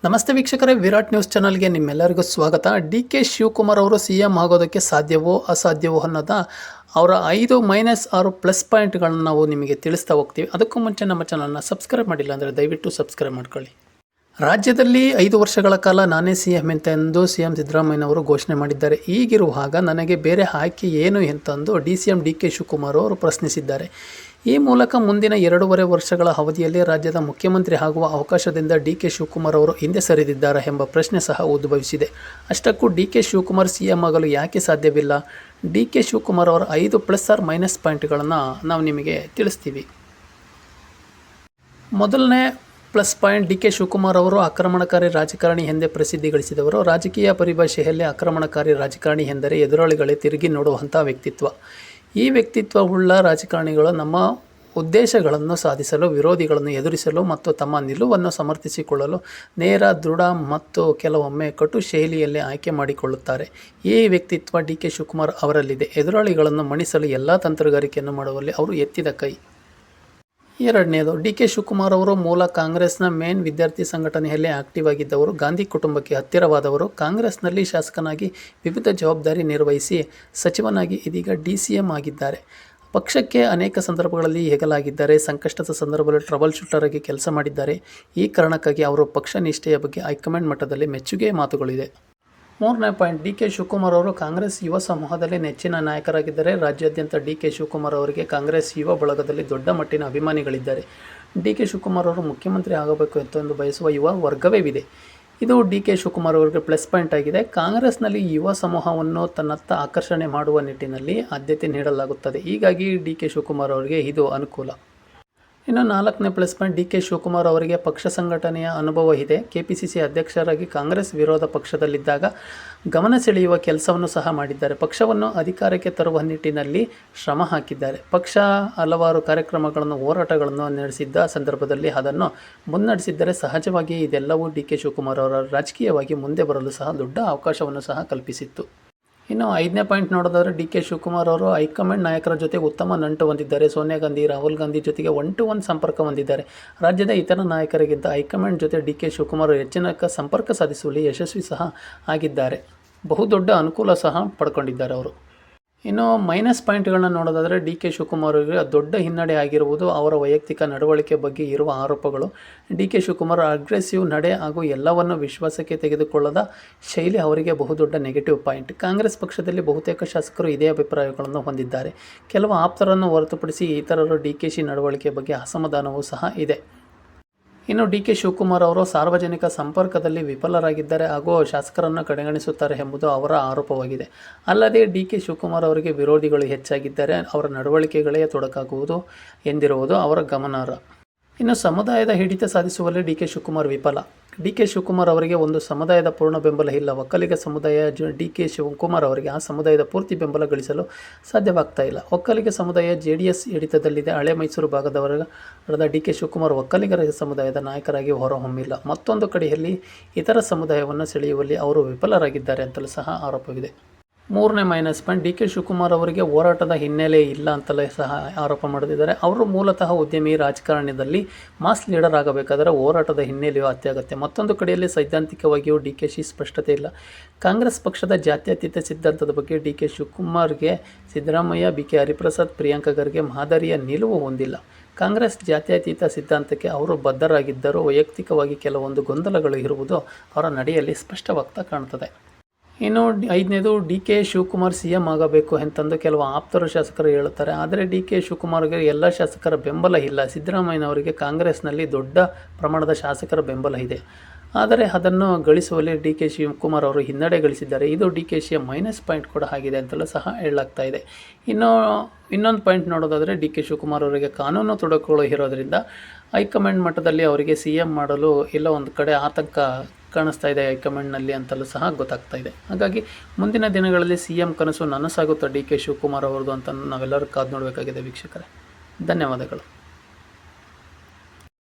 ನಮಸ್ತೆ ವೀಕ್ಷಕರೇ, ವಿರಾಟ್ ನ್ಯೂಸ್ ಚಾನಲ್ಗೆ ನಿಮ್ಮೆಲ್ಲರಿಗೂ ಸ್ವಾಗತ. ಡಿ ಕೆ ಶಿವಕುಮಾರ್ ಅವರು ಸಿ ಎಂ ಆಗೋದಕ್ಕೆ ಸಾಧ್ಯವೋ ಅಸಾಧ್ಯವೋ ಅನ್ನೋದ ಅವರ 5 - 6 ಪ್ಲಸ್ ಪಾಯಿಂಟ್ಗಳನ್ನು ನಾವು ನಿಮಗೆ ತಿಳಿಸ್ತಾ ಹೋಗ್ತೀವಿ. ಅದಕ್ಕೂ ಮುಂಚೆ ನಮ್ಮ ಚಾನಲ್ನ ಸಬ್ಸ್ಕ್ರೈಬ್ ಮಾಡಿಲ್ಲ ಅಂದರೆ ದಯವಿಟ್ಟು ಸಬ್ಸ್ಕ್ರೈಬ್ ಮಾಡ್ಕೊಳ್ಳಿ. ರಾಜ್ಯದಲ್ಲಿ 5 ವರ್ಷಗಳ ಕಾಲ ನಾನೇ ಸಿ ಎಂ ಎಂದು ಸಿ ಎಂ ಸಿದ್ದರಾಮಯ್ಯನವರು ಘೋಷಣೆ ಮಾಡಿದ್ದಾರೆ. ಹೀಗಿರುವಾಗ ನನಗೆ ಬೇರೆ ಆಯ್ಕೆ ಏನು ಎಂತಂದು ಡಿ ಕೆ ಶಿವಕುಮಾರ್ ಅವರು ಪ್ರಶ್ನಿಸಿದ್ದಾರೆ. ಈ ಮೂಲಕ ಮುಂದಿನ 2.5 ವರ್ಷಗಳ ಅವಧಿಯಲ್ಲಿ ರಾಜ್ಯದ ಮುಖ್ಯಮಂತ್ರಿ ಆಗುವ ಅವಕಾಶದಿಂದ ಡಿ ಕೆ ಶಿವಕುಮಾರ್ ಅವರು ಹಿಂದೆ ಸರಿದಿದ್ದಾರೆ ಎಂಬ ಪ್ರಶ್ನೆ ಸಹ ಉದ್ಭವಿಸಿದೆ. ಅಷ್ಟಕ್ಕೂ D K Shivakumar C M ಆಗಲು ಯಾಕೆ ಸಾಧ್ಯವಿಲ್ಲ? ಡಿ ಕೆ ಶಿವಕುಮಾರ್ ಅವರ 5 ± ಪಾಯಿಂಟ್ಗಳನ್ನು ನಾವು ನಿಮಗೆ ತಿಳಿಸ್ತೀವಿ. ಮೊದಲನೇ plus point, D K Shivakumar ಅವರು ಆಕ್ರಮಣಕಾರಿ ರಾಜಕಾರಣಿ ಎಂದೇ ಪ್ರಸಿದ್ಧಿ ಗಳಿಸಿದವರು. ರಾಜಕೀಯ ಪರಿಭಾಷೆಯಲ್ಲಿ ಆಕ್ರಮಣಕಾರಿ ರಾಜಕಾರಣಿ ಎಂದರೆ ಎದುರಾಳಿಗಳೇ ತಿರುಗಿ ನೋಡುವಂಥ ವ್ಯಕ್ತಿತ್ವ. ಈ ವ್ಯಕ್ತಿತ್ವವುಳ್ಳ ರಾಜಕಾರಣಿಗಳು ನಮ್ಮ ಉದ್ದೇಶಗಳನ್ನು ಸಾಧಿಸಲು, ವಿರೋಧಿಗಳನ್ನು ಎದುರಿಸಲು ಮತ್ತು ತಮ್ಮ ನಿಲುವನ್ನು ಸಮರ್ಥಿಸಿಕೊಳ್ಳಲು ನೇರ, ದೃಢ ಮತ್ತು ಕೆಲವೊಮ್ಮೆ ಕಟು ಶೈಲಿಯಲ್ಲಿ ಆಯ್ಕೆ ಮಾಡಿಕೊಳ್ಳುತ್ತಾರೆ. ಈ ವ್ಯಕ್ತಿತ್ವ ಡಿ ಕೆ ಶಿವಕುಮಾರ್ ಅವರಲ್ಲಿದೆ. ಎದುರಾಳಿಗಳನ್ನು ಮಣಿಸಲು ಎಲ್ಲ ತಂತ್ರಗಾರಿಕೆಯನ್ನು ಮಾಡುವಲ್ಲಿ ಅವರು ಎತ್ತಿದ ಕೈ. ಎರಡನೇದು, ಡಿ ಕೆ ಶಿವಕುಮಾರ್ ಅವರು ಮೂಲ ಕಾಂಗ್ರೆಸ್ನ ಮೇನ್ ವಿದ್ಯಾರ್ಥಿ ಸಂಘಟನೆಯಲ್ಲಿ ಆಕ್ಟಿವ್ ಆಗಿದ್ದವರು. ಗಾಂಧಿ ಕುಟುಂಬಕ್ಕೆ ಹತ್ತಿರವಾದವರು. ಕಾಂಗ್ರೆಸ್ನಲ್ಲಿ ಶಾಸಕನಾಗಿ ವಿವಿಧ ಜವಾಬ್ದಾರಿ ನಿರ್ವಹಿಸಿ ಸಚಿವನಾಗಿ ಇದೀಗ DCM ಆಗಿದ್ದಾರೆ. ಪಕ್ಷಕ್ಕೆ ಅನೇಕ ಸಂದರ್ಭಗಳಲ್ಲಿ ಹೆಗಲಾಗಿದ್ದಾರೆ. ಸಂಕಷ್ಟದ ಸಂದರ್ಭದಲ್ಲಿ ಟ್ರಬಲ್ ಶೂಟರ್ ಆಗಿ ಕೆಲಸ ಮಾಡಿದ್ದಾರೆ. ಈ ಕಾರಣಕ್ಕಾಗಿ ಅವರು ಪಕ್ಷ ನಿಷ್ಠೆಯ ಬಗ್ಗೆ ಹೈಕಮಾಂಡ್ ಮಟ್ಟದಲ್ಲಿ ಮೆಚ್ಚುಗೆಯ ಮಾತುಗಳಿದೆ. ಮೂರನೇ ಪಾಯಿಂಟ್, ಡಿ ಕೆ ಶಿವಕುಮಾರ್ ಅವರು ಕಾಂಗ್ರೆಸ್ ಯುವ ಸಮೂಹದಲ್ಲಿ ನೆಚ್ಚಿನ ನಾಯಕರಾಗಿದ್ದಾರೆ. ರಾಜ್ಯಾದ್ಯಂತ ಡಿ ಕೆ ಶಿವಕುಮಾರ್ ಅವರಿಗೆ ಕಾಂಗ್ರೆಸ್ ಯುವ ಬಳಗದಲ್ಲಿ ದೊಡ್ಡ ಮಟ್ಟಿನ ಅಭಿಮಾನಿಗಳಿದ್ದಾರೆ. ಡಿ ಕೆ ಶಿವಕುಮಾರ್ ಅವರು ಮುಖ್ಯಮಂತ್ರಿ ಆಗಬೇಕು ಎಂದು ಬಯಸುವ ಯುವ ವರ್ಗವೇ ಇದೆ. ಇದು ಡಿ ಕೆ ಶಿವಕುಮಾರ್ ಅವರಿಗೆ ಪ್ಲಸ್ ಪಾಯಿಂಟ್ ಆಗಿದೆ. ಕಾಂಗ್ರೆಸ್ನಲ್ಲಿ ಯುವ ಸಮೂಹವನ್ನು ತನ್ನತ್ತ ಆಕರ್ಷಣೆ ಮಾಡುವ ನಿಟ್ಟಿನಲ್ಲಿ ಆದ್ಯತೆ ನೀಡಲಾಗುತ್ತದೆ. ಹೀಗಾಗಿ ಡಿ ಕೆ ಶಿವಕುಮಾರ್ ಅವರಿಗೆ ಇದು ಅನುಕೂಲ. ಇನ್ನು 4ನೇ plus point, D K Shivakumar ಅವರಿಗೆ ಪಕ್ಷ ಸಂಘಟನೆಯ ಅನುಭವ ಇದೆ. KPCC ಅಧ್ಯಕ್ಷರಾಗಿ ಕಾಂಗ್ರೆಸ್ ವಿರೋಧ ಪಕ್ಷದಲ್ಲಿದ್ದಾಗ ಗಮನ ಸೆಳೆಯುವ ಕೆಲಸವನ್ನು ಸಹ ಮಾಡಿದ್ದಾರೆ. ಪಕ್ಷವನ್ನು ಅಧಿಕಾರಕ್ಕೆ ತರುವ ನಿಟ್ಟಿನಲ್ಲಿ ಶ್ರಮ ಹಾಕಿದ್ದಾರೆ. ಪಕ್ಷ ಹಲವಾರು ಕಾರ್ಯಕ್ರಮಗಳನ್ನು, ಹೋರಾಟಗಳನ್ನು ನಡೆಸಿದ್ದ ಸಂದರ್ಭದಲ್ಲಿ ಅದನ್ನು ಮುನ್ನಡೆಸಿದ್ದರೆ ಸಹಜವಾಗಿ ಇದೆಲ್ಲವೂ ಡಿ ಕೆ ಶಿವಕುಮಾರ್ ಅವರ ರಾಜಕೀಯವಾಗಿ ಮುಂದೆ ಬರಲು ಸಹ ದೊಡ್ಡ ಅವಕಾಶವನ್ನು ಸಹ ಕಲ್ಪಿಸಿತ್ತು. ಇನ್ನು 5ನೇ ಪಾಯಿಂಟ್ ನೋಡೋದಾದರೆ, ಡಿ ಕೆ ಶಿವಕುಮಾರ್ ಅವರು ಹೈಕಮಾಂಡ್ ನಾಯಕರ ಜೊತೆ ಉತ್ತಮ ನಂಟು ಹೊಂದಿದ್ದಾರೆ. ಸೋನಿಯಾ ಗಾಂಧಿ, ರಾಹುಲ್ ಗಾಂಧಿ ಜೊತೆಗೆ 1-to-1 ಸಂಪರ್ಕ ಹೊಂದಿದ್ದಾರೆ. ರಾಜ್ಯದ ಇತರ ನಾಯಕರಿಗಿಂತ ಹೈಕಮಾಂಡ್ ಜೊತೆ ಡಿ ಕೆ ಶಿವಕುಮಾರ್ ಹೆಚ್ಚಿನ ಸಂಪರ್ಕ ಸಾಧಿಸುವಲ್ಲಿ ಯಶಸ್ವಿ ಸಹ ಆಗಿದ್ದಾರೆ. ಬಹುದೊಡ್ಡ ಅನುಕೂಲ ಸಹ ಪಡ್ಕೊಂಡಿದ್ದಾರೆ ಅವರು. ಇನ್ನು ಮೈನಸ್ ಪಾಯಿಂಟ್ಗಳನ್ನ ನೋಡೋದಾದರೆ, ಡಿ ಕೆ ಶಿವಕುಮಾರ್ ಅವರಿಗೆ ದೊಡ್ಡ ಹಿನ್ನಡೆ ಆಗಿರುವುದು ಅವರ ವೈಯಕ್ತಿಕ ನಡವಳಿಕೆ ಬಗ್ಗೆ ಇರುವ ಆರೋಪಗಳು. ಡಿ ಕೆ ಶಿವಕುಮಾರ್ ಅಗ್ರೆಸಿವ್ ನಡೆ ಹಾಗೂ ಎಲ್ಲವನ್ನು ವಿಶ್ವಾಸಕ್ಕೆ ತೆಗೆದುಕೊಳ್ಳದ ಶೈಲಿ ಅವರಿಗೆ ಬಹುದೊಡ್ಡ ನೆಗೆಟಿವ್ ಪಾಯಿಂಟ್. ಕಾಂಗ್ರೆಸ್ ಪಕ್ಷದಲ್ಲಿ ಬಹುತೇಕ ಶಾಸಕರು ಇದೇ ಅಭಿಪ್ರಾಯಗಳನ್ನು ಹೊಂದಿದ್ದಾರೆ. ಕೆಲವು ಆಪ್ತರನ್ನು ಹೊರತುಪಡಿಸಿ ಇತರರು DKಶಿ ನಡವಳಿಕೆ ಬಗ್ಗೆ ಅಸಮಾಧಾನವೂ ಸಹ ಇದೆ. ಇನ್ನು ಡಿ ಕೆ ಶಿವಕುಮಾರ್ ಅವರು ಸಾರ್ವಜನಿಕ ಸಂಪರ್ಕದಲ್ಲಿ ವಿಫಲರಾಗಿದ್ದಾರೆ ಹಾಗೂ ಶಾಸಕರನ್ನು ಕಡೆಗಣಿಸುತ್ತಾರೆ ಎಂಬುದು ಅವರ ಆರೋಪವಾಗಿದೆ. ಅಲ್ಲದೆ ಡಿ ಕೆ ಶಿವಕುಮಾರ್ ಅವರಿಗೆ ವಿರೋಧಿಗಳು ಹೆಚ್ಚಾಗಿದ್ದಾರೆ. ಅವರ ನಡವಳಿಕೆಗಳೇ ತೊಡಕಾಗುವುದು ಎಂದಿರುವುದು ಅವರ ಗಮನಾರ್ಹ. ಇನ್ನು ಸಮುದಾಯದ ಹಿಡಿತ ಸಾಧಿಸುವಲ್ಲಿ ಡಿ ಕೆ ಶಿವಕುಮಾರ್ ವಿಫಲ. ಡಿ ಕೆ ಶಿವಕುಮಾರ್ ಅವರಿಗೆ ಒಂದು ಸಮುದಾಯದ ಪೂರ್ಣ ಬೆಂಬಲ ಇಲ್ಲ. ಒಕ್ಕಲಿಗ ಸಮುದಾಯ ಡಿ ಕೆ ಶಿವಕುಮಾರ್ ಅವರಿಗೆ ಆ ಸಮುದಾಯದ ಪೂರ್ತಿ ಬೆಂಬಲ ಗಳಿಸಲು ಸಾಧ್ಯವಾಗ್ತಾ ಇಲ್ಲ. ಒಕ್ಕಲಿಗ ಸಮುದಾಯ JDS ಹಿಡಿತದಲ್ಲಿದೆ. ಹಳೆ ಮೈಸೂರು ಭಾಗದವರಾದ ಡಿ ಕೆ ಶಿವಕುಮಾರ್ ಒಕ್ಕಲಿಗರ ಸಮುದಾಯದ ನಾಯಕರಾಗಿ ಹೊರಹೊಮ್ಮಿಲ್ಲ. ಮತ್ತೊಂದು ಕಡೆಯಲ್ಲಿ ಇತರ ಸಮುದಾಯವನ್ನು ಸೆಳೆಯುವಲ್ಲಿ ಅವರು ವಿಫಲರಾಗಿದ್ದಾರೆ ಅಂತಲೂ ಸಹ ಆರೋಪವಿದೆ. 3ನೇ minus point, D K Shivakumar ಅವರಿಗೆ ಹೋರಾಟದ ಹಿನ್ನೆಲೆ ಇಲ್ಲ ಅಂತಲೇ ಸಹ ಆರೋಪ ಮಾಡುತ್ತಿದ್ದಾರೆ. ಅವರು ಮೂಲತಃ ಉದ್ಯಮಿ. ರಾಜಕಾರಣದಲ್ಲಿ ಮಾಸ್ ಲೀಡರ್ ಆಗಬೇಕಾದರೆ ಹೋರಾಟದ ಹಿನ್ನೆಲೆಯು ಅತ್ಯಗತ್ಯ. ಮತ್ತೊಂದು ಕಡೆಯಲ್ಲಿ ಸೈದ್ಧಾಂತಿಕವಾಗಿಯೂ DKಶಿ ಸ್ಪಷ್ಟತೆ ಇಲ್ಲ. ಕಾಂಗ್ರೆಸ್ ಪಕ್ಷದ ಜಾತ್ಯತೀತ ಸಿದ್ಧಾಂತದ ಬಗ್ಗೆ ಡಿ ಕೆ ಶಿವಕುಮಾರ್ಗೆ ಸಿದ್ದರಾಮಯ್ಯ, BK ಹರಿಪ್ರಸಾದ್, ಪ್ರಿಯಾಂಕಾ ಖರ್ಗೆ ಮಾದರಿಯ ನಿಲುವು ಹೊಂದಿಲ್ಲ. ಕಾಂಗ್ರೆಸ್ ಜಾತ್ಯತೀತ ಸಿದ್ಧಾಂತಕ್ಕೆ ಅವರು ಬದ್ಧರಾಗಿದ್ದರೂ ವೈಯಕ್ತಿಕವಾಗಿ ಕೆಲವೊಂದು ಗೊಂದಲಗಳು ಇರುವುದು ಅವರ ನಡೆಯಲ್ಲಿ ಸ್ಪಷ್ಟವಾಗ್ತಾ ಕಾಣ್ತದೆ. ಇನ್ನು 5ನೇದು, ಡಿ ಕೆ ಶಿವಕುಮಾರ್ CM ಆಗಬೇಕು ಎಂತಂದು ಕೆಲವು ಆಪ್ತರು ಶಾಸಕರು ಹೇಳುತ್ತಾರೆ. ಆದರೆ ಡಿ ಕೆ ಶಿವಕುಮಾರ್ಗೆ ಎಲ್ಲ ಶಾಸಕರ ಬೆಂಬಲ ಇಲ್ಲ. ಸಿದ್ದರಾಮಯ್ಯನವರಿಗೆ ಕಾಂಗ್ರೆಸ್ನಲ್ಲಿ ದೊಡ್ಡ ಪ್ರಮಾಣದ ಶಾಸಕರ ಬೆಂಬಲ ಇದೆ. ಆದರೆ ಅದನ್ನು ಗಳಿಸುವಲ್ಲಿ ಡಿ ಕೆ ಶಿವಕುಮಾರ್ ಅವರು ಹಿನ್ನಡೆ ಗಳಿಸಿದ್ದಾರೆ. ಇದು DKಶಿಯ ಮೈನಸ್ ಪಾಯಿಂಟ್ ಕೂಡ ಆಗಿದೆ ಅಂತಲೂ ಸಹ ಹೇಳಲಾಗ್ತಾ ಇದೆ. ಇನ್ನೊಂದು ಪಾಯಿಂಟ್ ನೋಡೋದಾದರೆ, ಡಿ ಕೆ ಶಿವಕುಮಾರ್ ಅವರಿಗೆ ಕಾನೂನು ತೊಡಕುಗಳು ಇರೋದರಿಂದ ಹೈಕಮಾಂಡ್ ಮಟ್ಟದಲ್ಲಿ ಅವರಿಗೆ CM ಮಾಡಲು ಎಲ್ಲ ಒಂದು ಕಡೆ ಆತಂಕ ಕಾಣಿಸ್ತಾ ಇದೆ ಹೈಕಮಾಂಡ್ನಲ್ಲಿ ಅಂತಲೂ ಸಹ ಗೊತ್ತಾಗ್ತಾ ಇದೆ. ಹಾಗಾಗಿ ಮುಂದಿನ ದಿನಗಳಲ್ಲಿ CM ಕನಸು ನನಸಾಗುತ್ತಾ ಡಿ ಕೆ ಶಿವಕುಮಾರ್ ಅವರದು ಅಂತ ನಾವೆಲ್ಲರೂ ಕಾದು ನೋಡಬೇಕಾಗಿದೆ ವೀಕ್ಷಕರೇ. ಧನ್ಯವಾದಗಳು.